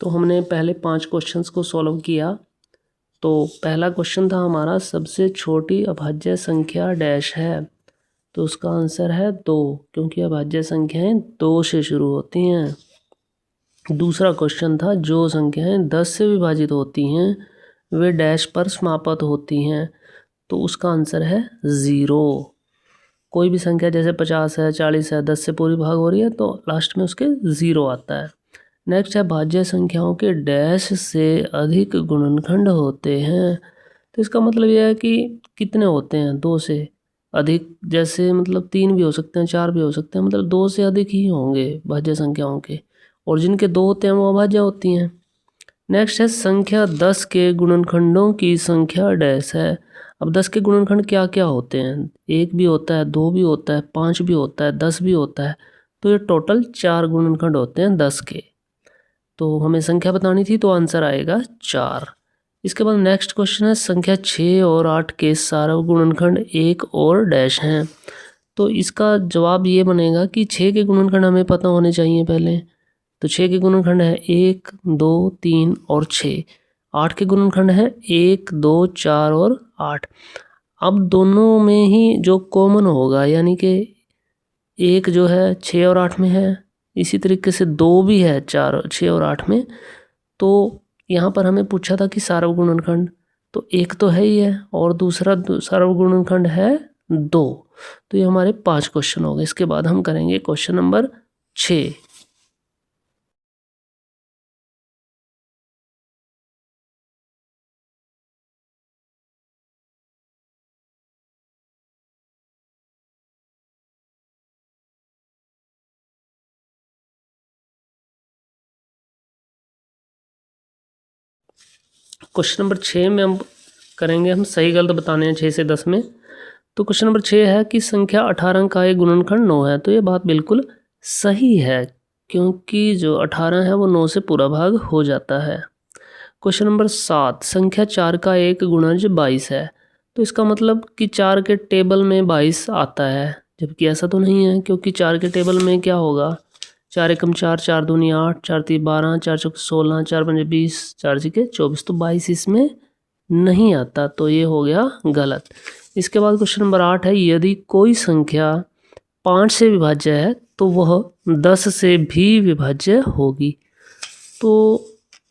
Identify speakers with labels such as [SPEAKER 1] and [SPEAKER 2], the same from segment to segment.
[SPEAKER 1] तो हमने पहले 5 क्वेश्चंस को सॉल्व किया। तो पहला क्वेश्चन था हमारा, सबसे छोटी अभाज्य संख्या डैश है। तो उसका आंसर है 2, क्योंकि अभाज्य संख्याएं 2 से शुरू होती हैं। दूसरा क्वेश्चन था, जो संख्याएं 10 से विभाजित होती हैं वे डैश पर समाप्त होती हैं। तो उसका आंसर है 0। कोई भी संख्या जैसे 50 है, 40 है, 10 से पूरी भाग हो रही है तो लास्ट में उसके 0 आता है। नेक्स्ट है, भाज्य संख्याओं के डैश से अधिक गुणनखंड होते हैं। तो इसका मतलब यह है कि कितने होते हैं 2 से अधिक, जैसे मतलब 3 भी हो सकते हैं, 4 भी हो सकते हैं, मतलब 2 से अधिक ही होंगे भाज्य संख्याओं के, और जिनके 2 होते हैं वो अभाज्य होती हैं। नेक्स्ट है, संख्या 10 के गुणनखंडों की संख्या डैश है। अब 10 के गुणनखंड क्या क्या होते हैं? 1 भी होता है, 2 भी होता है, 5 भी होता है, 10 भी होता है। तो ये टोटल 4 गुणनखंड होते हैं 10 के। तो हमें संख्या बतानी थी तो आंसर आएगा 4। इसके बाद नेक्स्ट क्वेश्चन है, संख्या 6 और 8 के सार्वगुणनखंड गुणनखंड 1 और डैश हैं। तो इसका जवाब ये बनेगा कि 6 के गुणनखंड हमें पता होने चाहिए पहले। तो 6 के गुणनखंड है 1, 2, 3 और 6। 8 के गुणनखंड है 1, 2, 4 और 8। अब दोनों में ही जो कॉमन होगा, यानी कि 1 जो है 6 और 8 में है, इसी तरीके से 2 भी है 6 और 8 में। तो यहाँ पर हमें पूछा था कि सार्वगुणनखंड, तो 1 तो है ही है और दूसरा सार्वगुणनखंड है 2। तो ये हमारे 5 क्वेश्चन हो गए। इसके बाद हम करेंगे क्वेश्चन नंबर 6। क्वेश्चन नंबर 6 में हम करेंगे, हम सही गलत बताने हैं 6 से 10 में। तो क्वेश्चन नंबर 6 है कि संख्या 18 का एक गुणनखंड 9 है। तो ये बात बिल्कुल सही है, क्योंकि जो 18 है वो 9 से पूरा भाग हो जाता है। क्वेश्चन नंबर 7, संख्या 4 का एक गुणज 22 है। तो इसका मतलब कि 4 के टेबल में 22 आता है, जबकि ऐसा तो नहीं है, क्योंकि 4 के टेबल में क्या होगा, 4 एकम 4, 4 दूनी 8, 4 तीन 12, 4 चौक 16, 4 पंजे 20, 4 छक्के 24। तो 22 इसमें नहीं आता, तो ये हो गया गलत। इसके बाद क्वेश्चन नंबर 8 है, यदि कोई संख्या 5 से विभाज्य है तो वह 10 से भी विभाज्य होगी। तो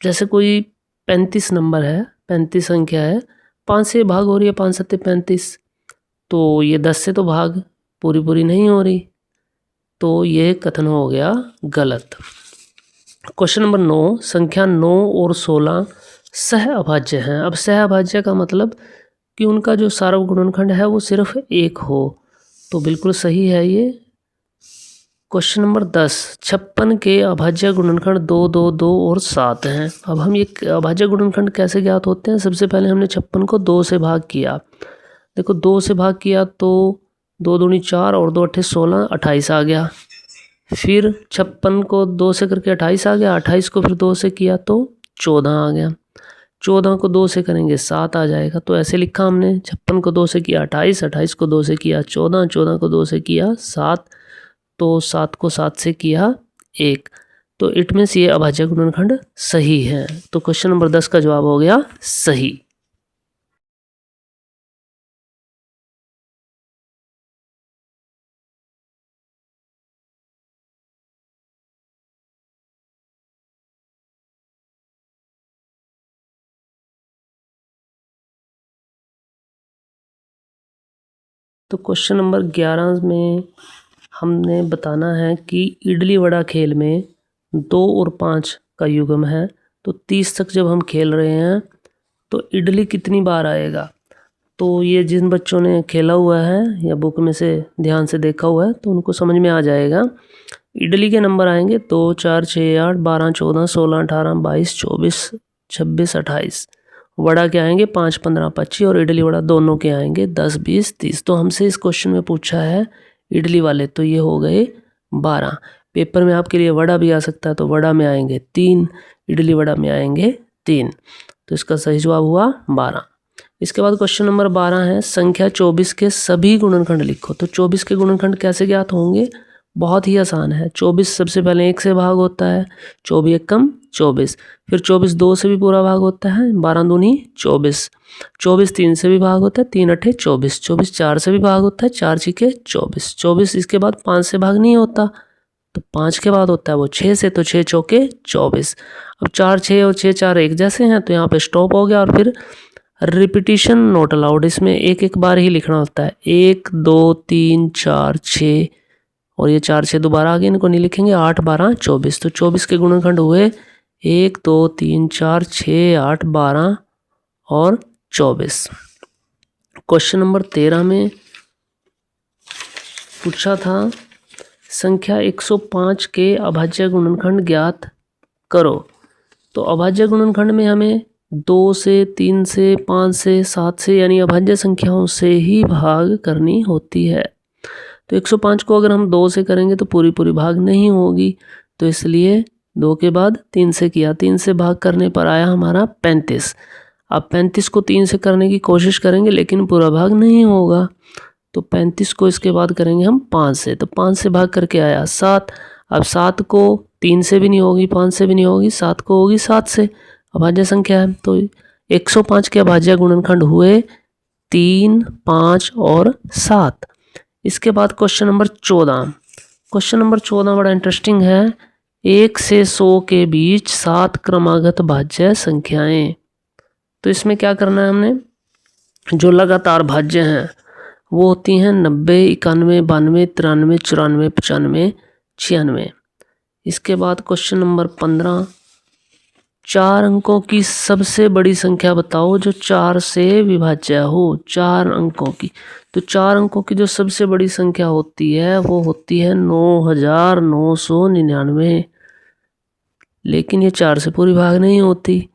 [SPEAKER 1] जैसे कोई 35 नंबर है, 35 संख्या है, 5 से भाग हो रही है, 5 सत्ते 35, तो ये 10 से तो भाग पूरी नहीं हो रही, तो ये कथन हो गया गलत। क्वेश्चन नंबर 9, संख्या 9 और 16 सह अभाज्य हैं। अब सह अभाज्य का मतलब कि उनका जो सार्वगुणनखंड है वो सिर्फ 1 हो, तो बिल्कुल सही है ये। क्वेश्चन नंबर 10, 56 के अभाज्य गुणनखंड 2, 2, 2 और 7 हैं। अब हम ये अभाज्य गुणनखंड कैसे ज्ञात होते हैं? सबसे पहले हमने 56 को 2 से भाग किया। देखो 2 से भाग किया तो 2 दूनी 4 और 2 अट्ठे 16, 28 आ गया। फिर 56 को 2 से करके 28 आ गया। 28 को फिर 2 से किया तो 14 आ गया। 14 को 2 से करेंगे 7 आ जाएगा। तो ऐसे लिखा हमने, 56 को 2 से किया 28, 28 को 2 से किया 14, 14 को 2 से किया 7, तो 7 को 7 से किया 1। तो इट मीन्स ये अभाज्य गुणनखंड सही है। तो क्वेश्चन नंबर 10 का जवाब हो गया सही। तो क्वेश्चन नंबर 11 में हमने बताना है कि इडली वड़ा खेल में 2 और 5 का युग्म है। तो 30 तक जब हम खेल रहे हैं तो इडली कितनी बार आएगा? तो ये जिन बच्चों ने खेला हुआ है या बुक में से ध्यान से देखा हुआ है तो उनको समझ में आ जाएगा। इडली के नंबर आएंगे 2, 4, 6, 8, 12, 14, 16, 18, 22, 24, 26, 28। वड़ा के आएंगे 5, 15, 25 और इडली वड़ा दोनों के आएंगे 10, 20, 30। तो हमसे इस क्वेश्चन में पूछा है इडली वाले, तो ये हो गए 12। पेपर में आपके लिए वड़ा भी आ सकता है, तो वड़ा में आएंगे 3, इडली वड़ा में आएंगे 3। तो इसका सही जवाब हुआ 12। इसके बाद क्वेश्चन नंबर 12 है, संख्या 24 के सभी गुणनखंड लिखो। तो 24 के गुणनखंड कैसे ज्ञात होंगे? बहुत ही आसान है। 24 सबसे पहले 1 से भाग होता है, 24 एकम 24, फिर 24 2 से भी पूरा भाग होता है, 12 दूनी 24, 24 3 से भी भाग होता है, 3 अठे 24, 24 4 से भी भाग होता है, 4 छिके 24, 24 इसके बाद 5 से भाग नहीं होता, तो 5 के बाद होता है वो 6 से, तो 6 चौके 24। अब 4 6 और 6 4 एक जैसे हैं, तो यहाँ पे स्टॉप हो गया और फिर रिपीटिशन नॉट अलाउड, इसमें एक एक बार ही लिखना होता है, 1 2 3 4 6 और ये 4 6 दोबारा आगे इनको नहीं लिखेंगे, 8 12 24, तो 24 के गुणनखंड हुए 1 2 3 4 6 8 12 और 24। क्वेश्चन नंबर 13 में पूछा था संख्या 105 के अभाज्य गुणनखंड ज्ञात करो। तो अभाज्य गुणनखंड में हमें 2 से 3 से 5 से 7 से यानी अभाज्य संख्याओं से ही भाग करनी होती है। तो 105 को अगर हम 2 से करेंगे तो पूरी पूरी भाग नहीं होगी, तो इसलिए 2 के बाद 3 से किया, 3 से भाग करने पर आया हमारा 35। अब 35 को 3 से करने की कोशिश करेंगे लेकिन पूरा भाग नहीं होगा, तो 35 को इसके बाद करेंगे हम 5 से, तो 5 से भाग करके आया 7। अब 7 को 3 से भी नहीं होगी, 5 से भी नहीं होगी, 7 को होगी 7 से, अभाज्य संख्या है। तो 105 के अभाज्य गुणनखंड हुए 3 5 और 7। इसके बाद क्वेश्चन नंबर 14। क्वेश्चन नंबर 14 बड़ा इंटरेस्टिंग है। 1 से 100 के बीच 7 क्रमागत भाज्य संख्याएं। तो इसमें क्या करना है हमने, जो लगातार भाज्य हैं वो होती हैं 90 91 92 93 94 95 96। इसके बाद क्वेश्चन नंबर 15, 4 अंकों की सबसे बड़ी संख्या बताओ जो 4 से विभाज्य हो। 4 अंकों की, तो 4 अंकों की जो सबसे बड़ी संख्या होती है वो होती है 9999, लेकिन ये 4 से पूरी भाग नहीं होती,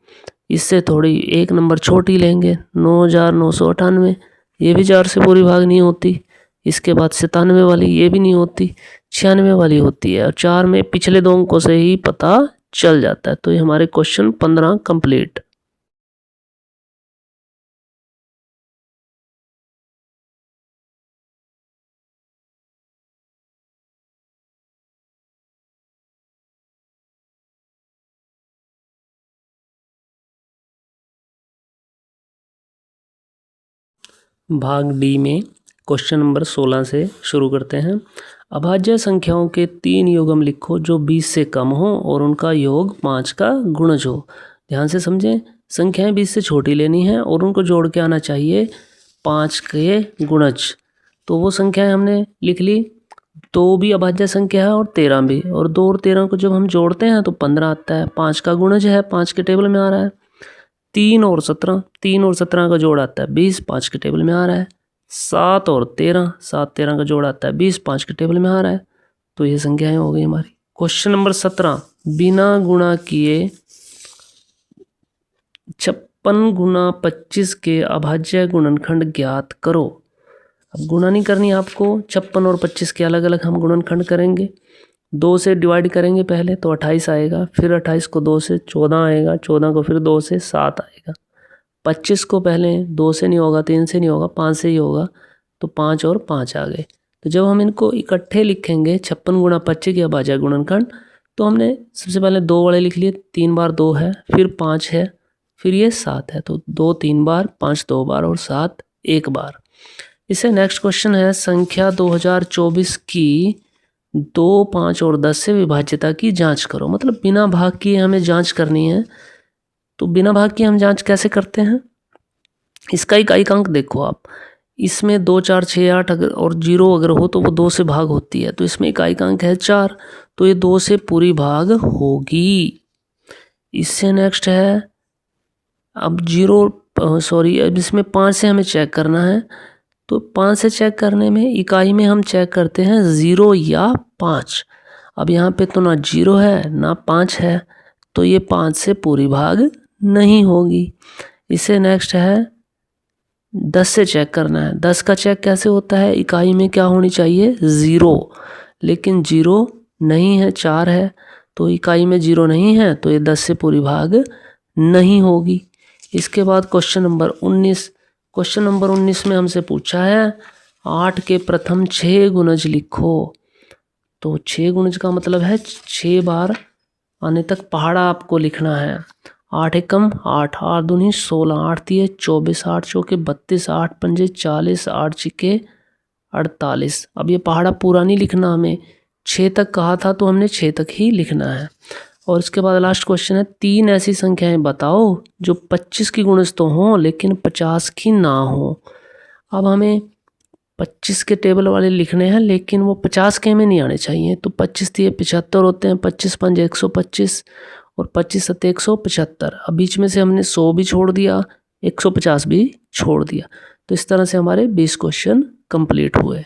[SPEAKER 1] इससे थोड़ी एक नंबर छोटी लेंगे 9998, ये भी 4 से पूरी भाग नहीं होती। इसके बाद 97 वाली, ये भी नहीं होती, 96 वाली होती है, और 4 में पिछले 2 अंकों से ही पता चल जाता है। तो ये हमारे क्वेश्चन 15 कंप्लीट। भाग डी में क्वेश्चन नंबर 16 से शुरू करते हैं। अभाज्य संख्याओं के 3 युग्म लिखो जो 20 से कम हो और उनका योग 5 का गुणज हो। ध्यान से समझें, संख्याएं 20 से छोटी लेनी है और उनको जोड़ के आना चाहिए 5 के गुणज। तो वो संख्याएं हमने लिख ली, 2 भी अभाज्य संख्या है और 13 भी, और 2 और 13 को जब हम जोड़ते हैं तो 15 आता है, 5 का गुणज है, 5 के टेबल में आ रहा है। 3 और 17, 3 और 17 का जोड़ आता है 20, 5 के टेबल में आ रहा है। 7 और 13, 7 13 का जोड़ आता है 20, 5 के टेबल में आ रहा है। तो ये संख्याएं हो गई हमारी। क्वेश्चन नंबर 17, बिना गुणा किए 56 गुना 25 के अभाज्य गुणनखंड ज्ञात करो। अब गुणा नहीं करनी आपको, 56 और 25 के अलग अलग हम गुणनखंड करेंगे। 2 से डिवाइड करेंगे पहले तो 28 आएगा, फिर 28 को 2 से 14 आएगा, 14 को फिर 2 से 7 आएगा। 25 को पहले 2 से नहीं होगा, 3 से नहीं होगा, 5 से ही होगा, तो 5 और 5 आ गए। तो जब हम इनको इकट्ठे लिखेंगे 56 गुणा 25 के अभाज्य गुणनखंड, तो हमने सबसे पहले 2 वाले लिख लिए, 3 बार 2 है, फिर 5 है, फिर ये 7 है, तो 2 3 बार, 5 2 बार और 7 1 बार। इससे नेक्स्ट क्वेश्चन है, संख्या 2024 की 2 5 और 10 से विभाज्यता की जांच करो। मतलब बिना भाग किए हमें जांच करनी है। तो बिना भाग किए हम जांच कैसे करते हैं, इसका इकाइकांक देखो आप, इसमें 2 4 6 8 अगर और 0 अगर हो तो वो 2 से भाग होती है, तो इसमें इकाइकांक है 4, तो ये 2 से पूरी भाग होगी। इससे नेक्स्ट है, अब अब इसमें 5 से हमें चेक करना है, तो 5 से चेक करने में इकाई में हम चेक करते हैं 0 या 5। अब यहाँ पे तो ना 0 है ना 5 है, तो ये 5 से पूरी भाग नहीं होगी। इससे नेक्स्ट है 10 से चेक करना है। 10 का चेक कैसे होता है, इकाई में क्या होनी चाहिए 0, लेकिन 0 नहीं है, 4 है, तो इकाई में 0 नहीं है, तो ये 10 से पूरी भाग नहीं होगी। इसके बाद क्वेश्चन नंबर 19। क्वेश्चन नंबर 19 में हमसे पूछा है 8 के प्रथम 6 गुणज लिखो। तो 6 गुणज का मतलब है 6 बार आने तक पहाड़ा आपको लिखना है। 8 एकम 8, 8 दूनी 16, 8 तिये 24, 8 चौके 32, 8 पंजे 40, 8 छिके 48। अब ये पहाड़ा पूरा नहीं लिखना, हमें 6 तक कहा था तो हमने 6 तक ही लिखना है। और इसके बाद लास्ट क्वेश्चन है, 3 ऐसी संख्याएं बताओ जो 25 की गुणज तो हों लेकिन 50 की ना हो। अब हमें 25 के टेबल वाले लिखने हैं लेकिन वो 50 के में नहीं आने चाहिए। तो 25 तिये 75 होते हैं, 25 पंजे 125 और 25 सत्ते 175। अब बीच में से हमने 100 भी छोड़ दिया, 150 भी छोड़ दिया। तो इस तरह से हमारे 20 क्वेश्चन कंप्लीट हुए।